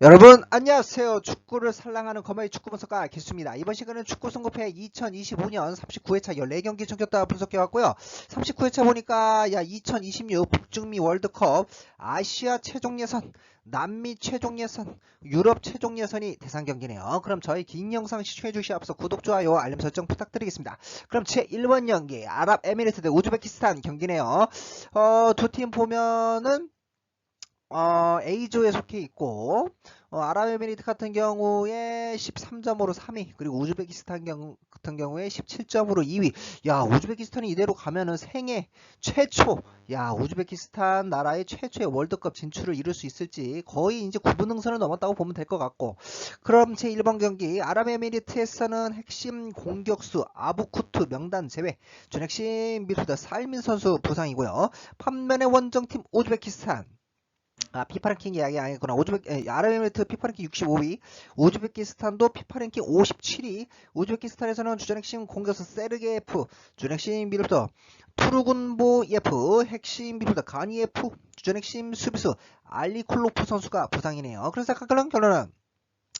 여러분 안녕하세요. 축구를 사랑하는 거마의 축구 분석가 기수입니다. 이번 시간은 축구 승급회 2025년 39회차 14경기 전격다 분석해왔고요. 39회차 보니까 2026 북중미 월드컵 아시아 최종 예선, 남미 최종 예선, 유럽 최종 예선이 대상 경기네요. 그럼 저희 긴 영상 시청해주시 앞서 구독, 좋아요, 알림 설정 부탁드리겠습니다. 그럼 제1번 경기 아랍에미리트 대 우즈베키스탄 경기네요. 두 팀 보면은 A조에 속해 있고 아랍에미리트 같은 경우에 13점으로 3위, 그리고 우즈베키스탄 같은 경우에 17점으로 2위. 야, 우즈베키스탄이 이대로 가면은 생애 최초, 우즈베키스탄 나라의 최초의 월드컵 진출을 이룰 수 있을지 거의 이제 9분 능선을 넘었다고 보면 될 것 같고. 그럼 제 1번 경기 아랍에미리트에서는 핵심 공격수 아부쿠트 명단 제외, 준핵심 미드필더 살민 선수 부상이고요. 반면에 원정팀 우즈베키스탄, 피파 랭킹 이야기 아니구나. 아랍에미리트 피파 랭킹 65위, 우즈베키스탄도 피파 랭킹 57위. 우즈베키스탄에서는 주전 핵심 공격수 세르게프, 주전 핵심 미드필더 투르군보예프, 핵심 미드필더 가니예프, 주전 핵심 수비수 알리쿨로프 선수가 부상이네요. 그래서 결론은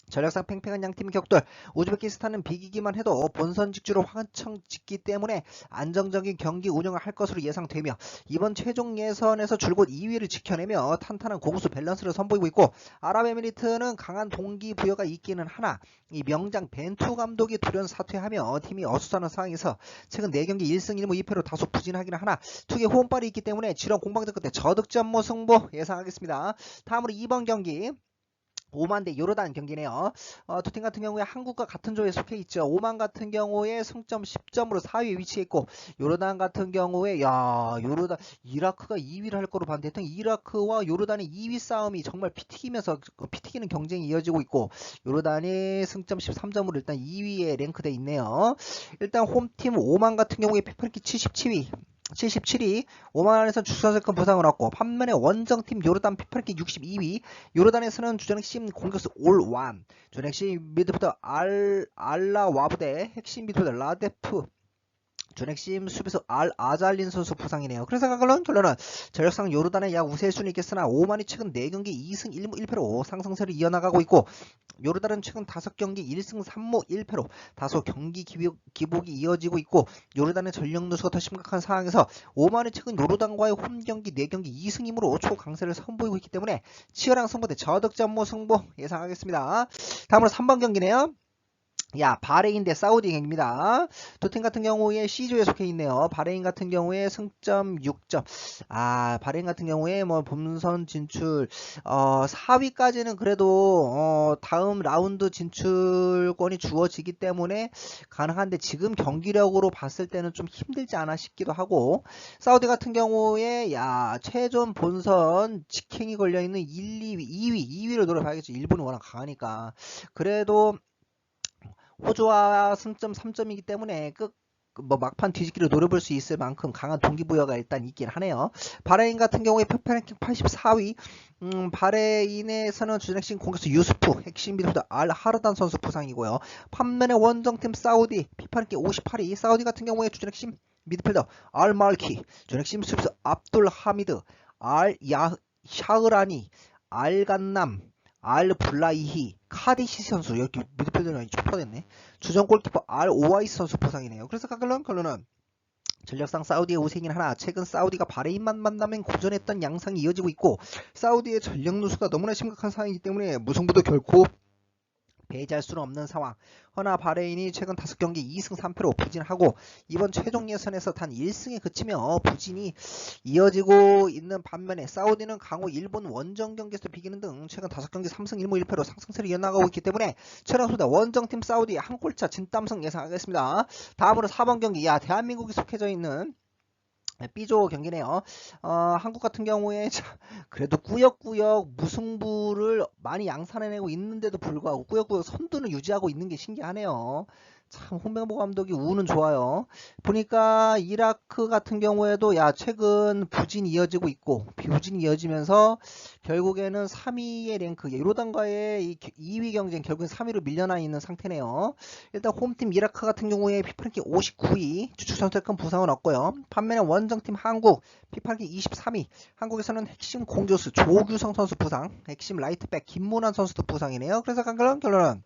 전력상 팽팽한 양팀 격돌. 우즈베키스탄은 비기기만 해도 본선 직주를 확정 짓기 때문에 안정적인 경기 운영을 할 것으로 예상되며, 이번 최종 예선에서 줄곧 2위를 지켜내며 탄탄한 공수 밸런스를 선보이고 있고, 아랍에미리트는 강한 동기부여가 있기는 하나 이 명장 벤투 감독이 돌연 사퇴하며 팀이 어수선한 상황에서 최근 4경기 1승 1무 2패로 다소 부진하기는 하나 투기의 호흡발이 있기 때문에 지런 공방전 끝에 저득점 승부 예상하겠습니다. 다음으로 2번 경기 오만 대 요르단 경기네요. 두 팀 같은 경우에 한국과 같은 조에 속해 있죠. 오만 같은 경우에 승점 10점으로 4위에 위치해 있고, 요르단 같은 경우에 요르단 이라크가 2위를 할 거로 봤는데, 하여튼 이라크와 요르단의 2위 싸움이 정말 피튀기는 경쟁이 이어지고 있고, 요르단이 승점 13점으로 일단 2위에 랭크돼 있네요. 일단 홈팀 오만 같은 경우에 피파랭킹 77위, 오만에서 주선세컨 부상을 얻고, 반면에 원정팀 요르단 피파랭킹 62위, 요르단에서는 주전 핵심 공격수 올완, 주전 핵심 미드필더 알라와브데, 핵심 미드필더 라데프, 준핵심 수비수 아잘린 선수 부상이네요. 그래서 결론은 전력상 요르단의 약 우세순위 있겠으나 오만이 최근 4경기 2승 1무 1패로 상승세를 이어나가고 있고, 요르단은 최근 5경기 1승 3무 1패로 다소 경기 기복이 이어지고 있고, 요르단의 전력 누수가 더 심각한 상황에서 오만이 최근 요르단과의 홈경기 4경기 2승 2무로 초강세를 선보이고 있기 때문에 치열한 승부대 저득점 승부 예상하겠습니다. 다음으로 3번 경기네요. 바레인 대 사우디 경기입니다. 두 팀 같은 경우에 C조에 속해 있네요. 바레인 같은 경우에 승점 6점. 바레인 같은 경우에 뭐 본선 진출 4위까지는 그래도 다음 라운드 진출권이 주어지기 때문에 가능한데, 지금 경기력으로 봤을 때는 좀 힘들지 않아 싶기도 하고, 사우디 같은 경우에 최종 본선 직행이 걸려 있는 2위를 노려봐야겠죠. 일본이 워낙 강하니까. 그래도 호주와 승점 3점이기 때문에 막판 뒤집기를 노려볼 수 있을 만큼 강한 동기부여가 일단 있긴 하네요. 바레인 같은 경우에 피파랭킹 84위, 바레인에서는 주전 핵심 공격수 유스프, 핵심 미드필더 알 하르단 선수 부상이고요. 반면에 원정팀 사우디 피파랭킹 58위, 사우디 같은 경우에 주전 핵심 미드필더 알 말키, 주전 핵심 수비수 압둘 하미드, 샤흐라니, 알 간남, 알 블라이히, 카디시 선수, 여기 미드필더는 좁혀냈네. 주전 골키퍼 알 오아이스 선수 부상이네요. 그래서 결론은 전력상 사우디의 우세이긴 하나 최근 사우디가 바레인만 만나면 고전했던 양상이 이어지고 있고, 사우디의 전력 누수가 너무나 심각한 상황이기 때문에 무승부도 결코 배제할 수는 없는 상황. 허나 바레인이 최근 5경기 2승 3패로 부진하고, 이번 최종 예선에서 단 1승에 그치며 부진이 이어지고 있는 반면에, 사우디는 강호 일본 원정 경기에서 비기는 등 최근 5경기 3승 1무 1패로 상승세를 이어나가고 있기 때문에 최랑수다 원정팀 사우디 한 골차 진땀승 예상하겠습니다. 다음으로 4번 경기, 대한민국이 속해져 있는 B조 경기네요. 한국 같은 경우에 그래도 꾸역꾸역 무승부를 많이 양산해내고 있는데도 불구하고 꾸역꾸역 선두는 유지하고 있는 게 신기하네요. 참 홍명보 감독이 우는 좋아요. 보니까 이라크 같은 경우에도 야 최근 부진이 이어지고 있고 부진이 이어지면서 결국에는 3위의 랭크 요르단과의 이 2위 경쟁 결국엔 3위로 밀려나 있는 상태네요. 일단 홈팀 이라크 같은 경우에 피파랭킹 59위 주축 선수들 큰 부상은 없고요. 반면에 원정팀 한국 피파랭킹 23위 한국에서는 핵심 공조수 조규성 선수 부상, 핵심 라이트백 김문환 선수도 부상이네요. 그래서 결론은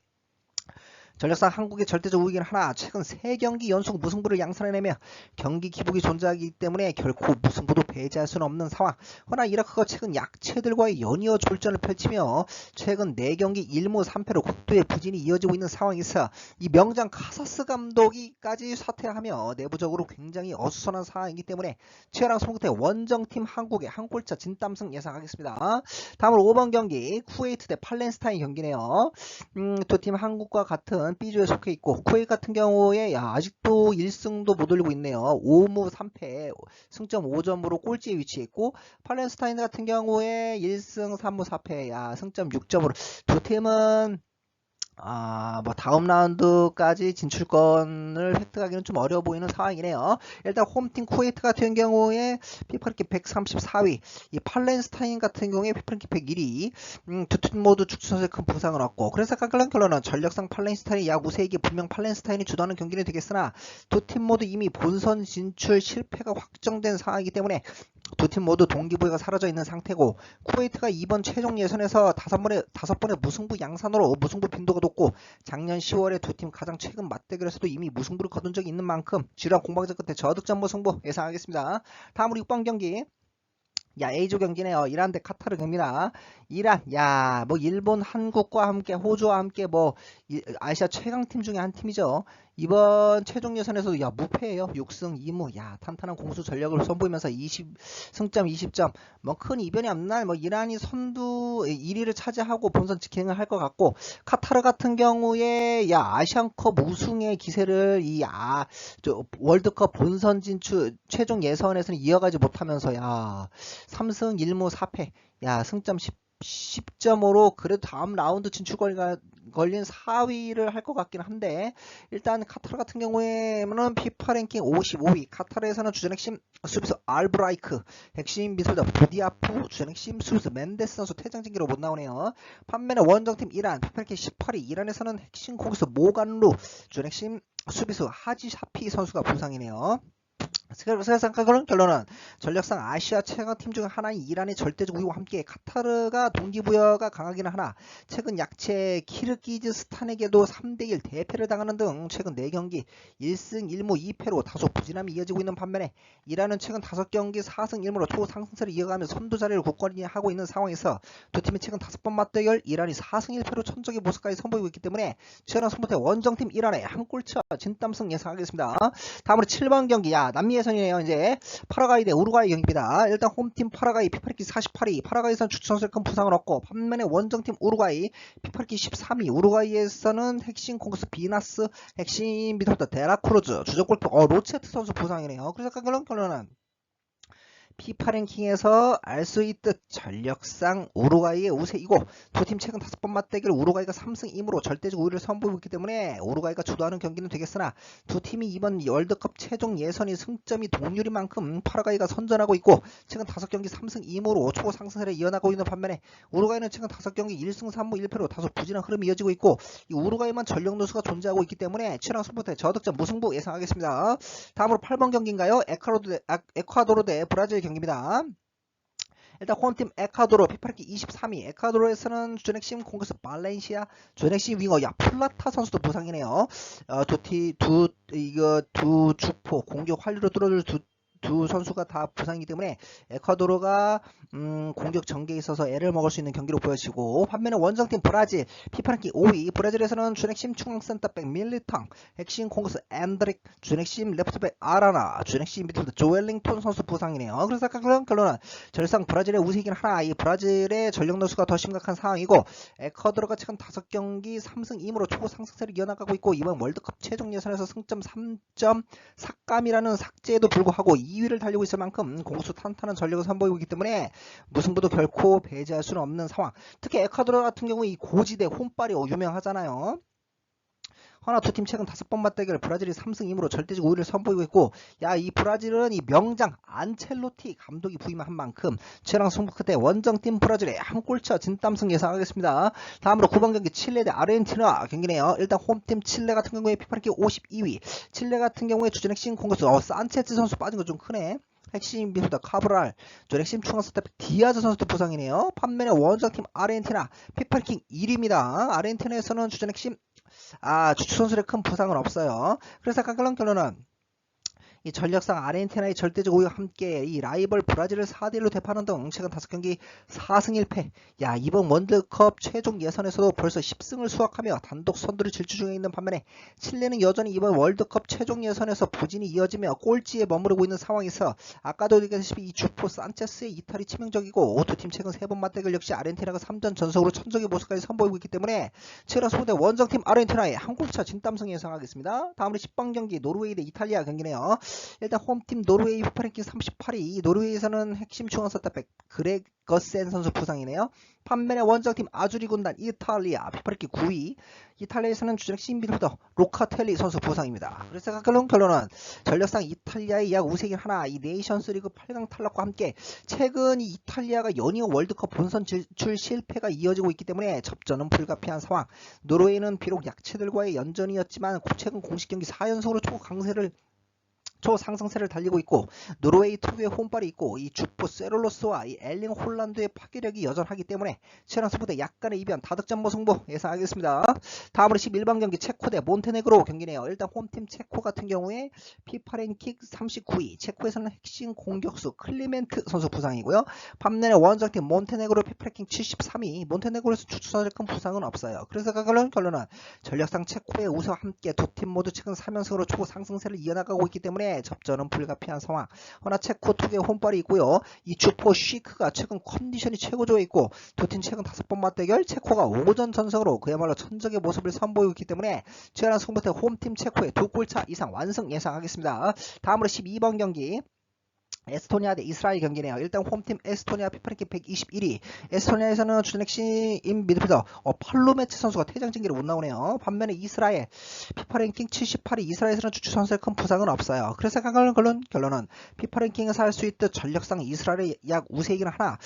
전력상 한국의 절대적 우위긴 하나 최근 3경기 연속 무승부를 양산해내며 경기 기복이 존재하기 때문에 결코 무승부도 배제할 수는 없는 상황. 허나 이라크가 최근 약체들과의 연이어 졸전을 펼치며 최근 4경기 1무 3패로 국도의 부진이 이어지고 있는 상황에서 이 명장 카사스 감독이까지 사퇴하며 내부적으로 굉장히 어수선한 상황이기 때문에 치열한 승부 끝에 원정팀 한국의 한 골차 진땀승 예상하겠습니다. 다음으로 5번 경기 쿠웨이트 대 팔렌스타인 경기네요. 두 팀 한국과 같은 B조에 속해 있고 쿠웨이트 같은 경우에 아직도 1승도 못 올리고 있네요. 5무 3패 승점 5점으로 꼴찌에 위치해 있고 팔렌스타인 같은 경우에 1승 3무 4패 승점 6점으로 두 팀은 뭐 다음 라운드까지 진출권을 획득하기는 좀 어려워 보이는 상황이네요. 일단 홈팀 쿠웨이트 같은 경우에 피파랭킹 134위, 이 팔렌스타인 같은 경우에 피파랭킹 101위, 두 팀 모두 축구 선수의 큰 부상을 얻고 그래서 결론은 전력상 팔렌스타인이 약 우세이기 분명 팔렌스타인이 주도하는 경기는 되겠으나 두 팀 모두 이미 본선 진출 실패가 확정된 상황이기 때문에 두 팀 모두 동기부여가 사라져 있는 상태고 쿠웨이트가 이번 최종 예선에서 5번의 무승부 양산으로 무승부 빈도가 높고 작년 10월에 두 팀 가장 최근 맞대결에서도 이미 무승부를 거둔 적이 있는 만큼 지루한 공방전 끝에 저득점 무승부 예상하겠습니다. 다음으로 6번 경기 A조 경기네요. 이란 대 카타르 경기나 이란 뭐 일본 한국과 함께 호주와 함께 아시아 최강팀 중에 한 팀이죠. 이번 최종 예선에서도 무패예요. 6승 2무 탄탄한 공수 전력을 선보이면서 승점 20점 큰 이변이 없는 날 이란이 선두 1위를 차지하고 본선 직행을 할 것 같고 카타르 같은 경우에 아시안컵 우승의 기세를 월드컵 본선 진출 최종 예선에서는 이어가지 못하면서 3승 1무 4패 승점 10점으로 그래도 다음 라운드 진출권이 걸린 4위를 할 것 같긴 한데 일단 카타르 같은 경우에는 피파 랭킹 55위 카타르에서는 주전 핵심 수비수 알브라이크 핵심 미술자 부디아프 주전 핵심 수비수 멘데스 선수 퇴장 징계로 못 나오네요. 반면에 원정팀 이란 피파 랭킹 18위 이란에서는 핵심 공격수 모간루 주전 핵심 수비수 하지 샤피 선수가 부상이네요. 그래서 결론은 전력상 아시아 최강팀 중 하나인 이란의 절대적 우위와 함께 카타르가 동기부여가 강하기는 하나 최근 약체 키르기즈스탄에게도 3대1 대패를 당하는 등 최근 4경기 1승 1무 2패로 다소 부진함이 이어지고 있는 반면에 이란은 최근 5경기 4승 1무로 초상승세를 이어가며 선두 자리를 굳건히 하고 있는 상황에서 두 팀이 최근 5번 맞대결 이란이 4승 1패로 천적의 모습까지 선보이고 있기 때문에 치열한 승부에 원정팀 이란의 한 골차 진땀승 예상하겠습니다. 다음으로 7번 경기 남미 예선이네요. 이제 파라과이 대 우루과이 경기입니다. 일단 홈팀 파라과이 피파랭킹 48위 파라과이에서는 주축 선수의 큰 부상을 얻고 반면에 원정팀 우루과이 피파랭킹 13위 우루과이에서는 핵심 공격수 비나스 핵심 미드필더 데라크루즈 주전 골키퍼 로체트 선수 부상이네요. 그래서 결론은 피파 랭킹에서 알 수 있듯 전력상 우루과이의 우세이고 두 팀 최근 5번 맞대결 우루과이가 3승 2무로 절대적 우위를 선보이고 있기 때문에 우루과이가 주도하는 경기는 되겠으나 두 팀이 이번 월드컵 최종 예선이 승점이 동률인 만큼 파라과이가 선전하고 있고 최근 5경기 3승 2무로 초상승세를 이어나가고 있는 반면에 우루과이는 최근 5경기 1승 3무 1패로 다소 부진한 흐름이 이어지고 있고 이 우루과이만 전력 누수가 존재하고 있기 때문에 치열한 승부에 저득점 무승부 예상하겠습니다. 다음으로 8번 경기인가요? 에콰도르 대 브라질 경기입니다. 일단 홈팀 에콰도르 피파랭킹 23위 에콰도르에서는 주전 핵심 공격수 발렌시아 주전 핵심 윙어 플라타 선수도 부상이네요. 두 주포 공격 활류로 뚫어줄 두 선수가 다 부상이기 때문에 에콰도르가 공격 전개에 있어서 애를 먹을 수 있는 경기로 보여지고 반면에 원정팀 브라질 피파랭킹 5위 브라질에서는 준핵심 중앙센터백 밀리탕 핵심 공격수 앤드릭 준핵심 레프트백 아라나 준핵심 미드필더 조엘링톤 선수 부상이네요. 그래서 결론은 전상 브라질의 우세이긴 하나 이 브라질의 전력 누수가 더 심각한 상황이고 에콰도르가 최근 5경기 3승 2무로 초상승세를 이어나가고 있고 이번 월드컵 최종 예선에서 승점 3점 삭감이라는 삭제에도 불구하고 2위를 달리고 있을 만큼 공수 탄탄한 전력을 선보이고 있기 때문에 무승부도 결코 배제할 수는 없는 상황. 특히 에콰도르 같은 경우 이 고지대 홈발이 유명하잖아요. 허나 두 팀 최근 5번 맞대결 브라질이 3승 2무로 절대적 우위를 선보이고 있고, 야, 이 브라질은 이 명장 안첼로티 감독이 부임한 만큼 최랑 승부 끝에 원정팀 브라질의 한 골차 진땀승 예상하겠습니다. 다음으로 9번 경기 칠레 대 아르헨티나 경기네요. 일단 홈팀 칠레 같은 경우에 피파랭킹 52위, 칠레 같은 경우에 주전 핵심 공격수 산체스 선수 빠진 거 좀 크네. 핵심 비수다 카브랄, 저 핵심 중앙 스텝 디아즈 선수도 부상이네요. 반면에 원정팀 아르헨티나 피파랭킹 1위입니다. 아르헨티나에서는 주전 핵심 주축 선수의 큰 부상은 없어요. 그래서 각각 결론은 이 전력상 아르헨티나의 절대적 우위와 함께 이 라이벌 브라질을 4대1로 대파하는 등 최근 5경기 4승 1패. 야, 이번 월드컵 최종 예선에서도 벌써 10승을 수확하며 단독 선두를 질주 중에 있는 반면에 칠레는 여전히 이번 월드컵 최종 예선에서 부진이 이어지며 꼴찌에 머무르고 있는 상황에서 아까도 얘기했다시피 이 주포 산체스의 이탈이 치명적이고 두 팀 최근 3번 맞대결 역시 아르헨티나가 3전 전속으로 천적의 모습까지 선보이고 있기 때문에 최근 소대 원정팀 아르헨티나의 한 골차 진땀승 예상하겠습니다. 다음으로 10번 경기 노르웨이 대 이탈리아 경기네요. 일단 홈팀 노르웨이 피파랭킹 38위, 노르웨이에서는 핵심 중앙 센터백 그레거센 선수 부상이네요. 반면에 원정팀 아주리 군단 이탈리아 피파랭킹 9위, 이탈리아에서는 주전 핵심 미드필더 로카텔리 선수 부상입니다. 그래서 각각 결론은 전력상 이탈리아의 약 우세긴 하나, 이 네이션스리그 8강 탈락과 함께 최근 이 이탈리아가 연이어 월드컵 본선 진출 실패가 이어지고 있기 때문에 접전은 불가피한 상황. 노르웨이는 비록 약체들과의 연전이었지만 최근 공식 경기 4연속으로 초상승세를 달리고 있고, 노르웨이 특유의 홈발이 있고, 이 주포 세롤로스와 이 엘링 홀란드의 파괴력이 여전하기 때문에 최랑 승부대 약간의 이변 다득점 무승부 예상하겠습니다. 다음으로 11번 경기 체코 대 몬테네그로 경기네요. 일단 홈팀 체코 같은 경우에 피파랭킹 39위, 체코에서는 핵심 공격수 클리멘트 선수 부상이고요. 반면에 원정팀 몬테네그로 피파랭킹 73위, 몬테네그로에서 추천할 큰 부상은 없어요. 그래서 결론은 전력상 체코의 우세와 함께 두 팀 모두 최근 3연승으로 초상승세를 이어나가고 있기 때문에 접전은 불가피한 상황. 허나 체코 특유의 홈발이 있고요. 이 주포 쉬크가 최근 컨디션이 최고조에 있고, 두 팀 최근 5번 맞대결 체코가 5전 전승으로 그야말로 천적의 모습을 선보이고 있기 때문에 최연한 승부대 홈팀 체코의 2골차 이상 완승 예상하겠습니다. 다음으로 12번 경기 에스토니아 대 이스라엘 경기네요. 일단 홈팀 에스토니아 피파랭킹 121위, 에스토니아에서는 주전 핵심 미드필더 팔로메츠 선수가 퇴장 징계로 못 나오네요. 반면에 이스라엘 피파랭킹 78위, 이스라엘에서는 주축 선수의 큰 부상은 없어요. 그래서 결론은 피파랭킹에서 할 수 있듯 전력상 이스라엘의 약 우세이긴 하나,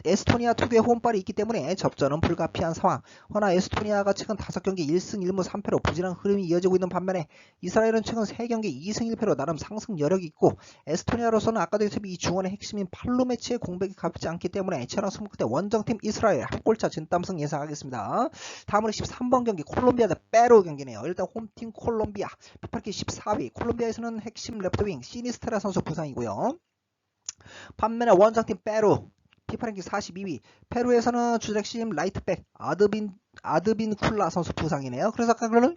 에스토니아 특유의 홈발이 있기 때문에 접전은 불가피한 상황. 허나 에스토니아가 최근 5경기 1승 1무 3패로 부진한 흐름이 이어지고 있는 반면에 이스라엘은 최근 3경기 2승 1패로 나름 상승 여력이 있고, 에스토니아로서는 아까 이 중원의 핵심인 팔로메치의 공백이 가볍지 않기 때문에 최랑 승부 끝에 원정팀 이스라엘 한 골차 진땀승 예상하겠습니다. 다음으로 13번 경기 콜롬비아 대 페루 경기네요. 일단 홈팀 콜롬비아 피파랭킹 14위, 콜롬비아에서는 핵심 레프트윙 시니스테라 선수 부상이고요. 반면에 원정팀 페루 피파랭킹 42위, 페루에서는 주핵심 라이트백 아드빈 쿨라 선수 부상이네요. 그래서 결론은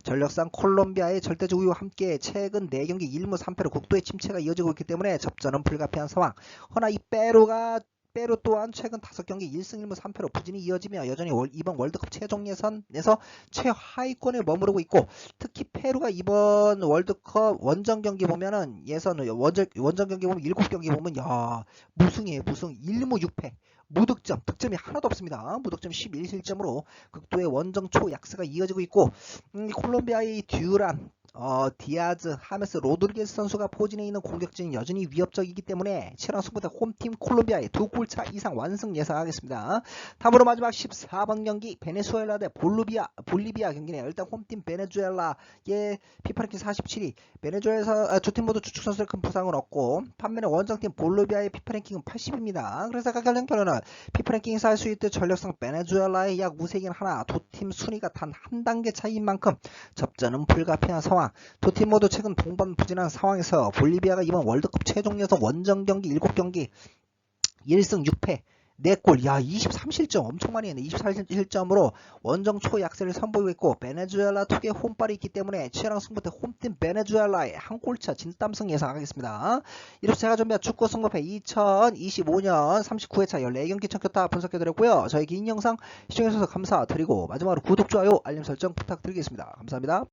전력상 콜롬비아의 절대적 우위와 함께 최근 4경기 1무 3패로 국도의 침체가 이어지고 있기 때문에 접전은 불가피한 상황. 허나 이 페루 또한 최근 5경기 1승 1무 3패로 부진이 이어지며 여전히 이번 월드컵 최종 예선에서 최하위권에 머무르고 있고, 특히 페루가 이번 월드컵 원정 경기 보면은 원정 경기 보면 7경기 보면 무승이에요. 무승 1무 6패. 무득점, 득점이 하나도 없습니다. 무득점 11실점으로 극도의 원정 초약세가 이어지고 있고, 콜롬비아의 듀란, 디아즈, 하메스, 로드리게스 선수가 포진해 있는 공격진이 여전히 위협적이기 때문에 최랑 승부대 홈팀 콜롬비아의 2골차 이상 완승 예상하겠습니다. 다음으로 마지막 14번 경기 베네수엘라 대 볼리비아 경기네요. 일단 홈팀 베네수엘라의 피파랭킹 47위, 베네수엘에서 두 팀 모두 주축 선수의 큰 부상은 없고, 반면에 원정팀 볼리비아의 피파랭킹은 80입니다. 그래서 결론은 피파랭킹에서 할 수 있듯 전력상 베네수엘라의 약 우세긴 하나, 두 팀 순위가 단 한 단계 차이인 만큼 접전은 불가피한 상황. 두 팀 모두 최근 동반 부진한 상황에서 볼리비아가 이번 월드컵 최종 예선 원정 경기 7경기 1승 6패 4골, 23실점 엄청 많이 했네. 24실점으로 원정 초약세를 선보이고 있고, 베네수엘라 특유의 홈발이 있기 때문에 최랑 승부대 홈팀 베네수엘라의 한 골차 진땀승 예상하겠습니다. 이렇게 제가 준비한 축구 승부패 2025년 39회차 14경기 청켰다 분석해드렸고요. 저희 긴 영상 시청해주셔서 감사드리고 마지막으로 구독, 좋아요, 알림 설정 부탁드리겠습니다. 감사합니다.